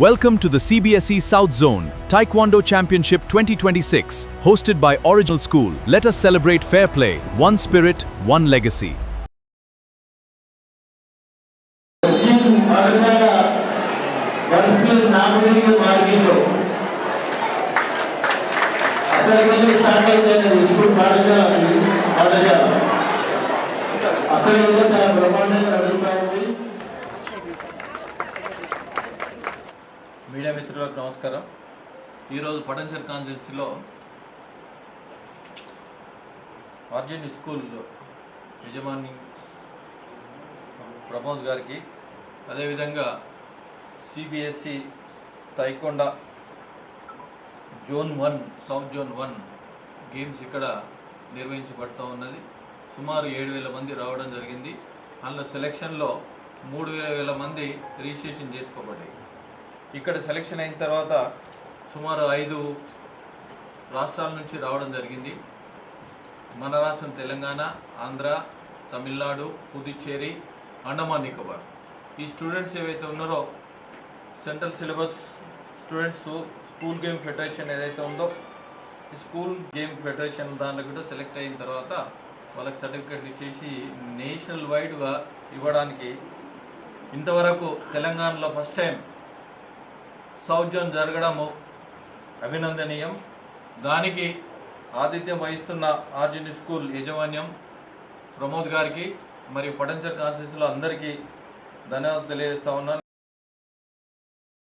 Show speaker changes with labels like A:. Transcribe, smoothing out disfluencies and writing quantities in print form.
A: Welcome to the CBSE South Zone Taekwondo Championship 2026, hosted by Original School. Let us celebrate fair play, one spirit, one legacy.
B: Media మిత్రులకు నమస్కారం. ఈరోజు పటంచెరు కాన్స్టిట్యున్సీలో ఆర్జీని school యజమాని ప్రమోద్ గారికి, అదేవిధంగా CBSE taekwondo zone 1 south zone 1 games ఇక్కడ నిర్వహించబడుతూ ఉన్నది. సుమారు 7,000 మంది రావడం జరిగింది. అందులో సెలక్షన్లో 3,000 మంది రిజిస్ట్రేషన్ చేసుకోబడ్డాయి. ఇక్కడ సెలక్షన్ అయిన తర్వాత సుమారు 5 రాష్ట్రాల నుంచి రావడం జరిగింది. మన రాష్ట్రం తెలంగాణ, ఆంధ్ర, తమిళనాడు, పుదుచ్చేరి, అండమాన్ నికోబార్. ఈ స్టూడెంట్స్ ఏవైతే ఉన్నారో central syllabus students school game federation ఏదైతే ఉందో ఈ స్కూల్ గేమ్ ఫెడరేషన్ దాంట్లో కూడా సెలెక్ట్ అయిన తర్వాత వాళ్ళకి సర్టిఫికేట్ ఇచ్చేసి నేషనల్ వైడ్గా ఇవ్వడానికి ఇంతవరకు తెలంగాణలో ఫస్ట్ టైం సౌత్ జోన్ జరగడము అభినందనీయం. దానికి ఆతిథ్యం వహిస్తున్న ఆర్జీని స్కూల్ యాజమాన్యం ప్రమోద్ గారికి మరియు పటంచెరు కాన్స్టిట్యున్సీలో అందరికీ ధన్యవాదాలు తెలియజేస్తా ఉన్నాను.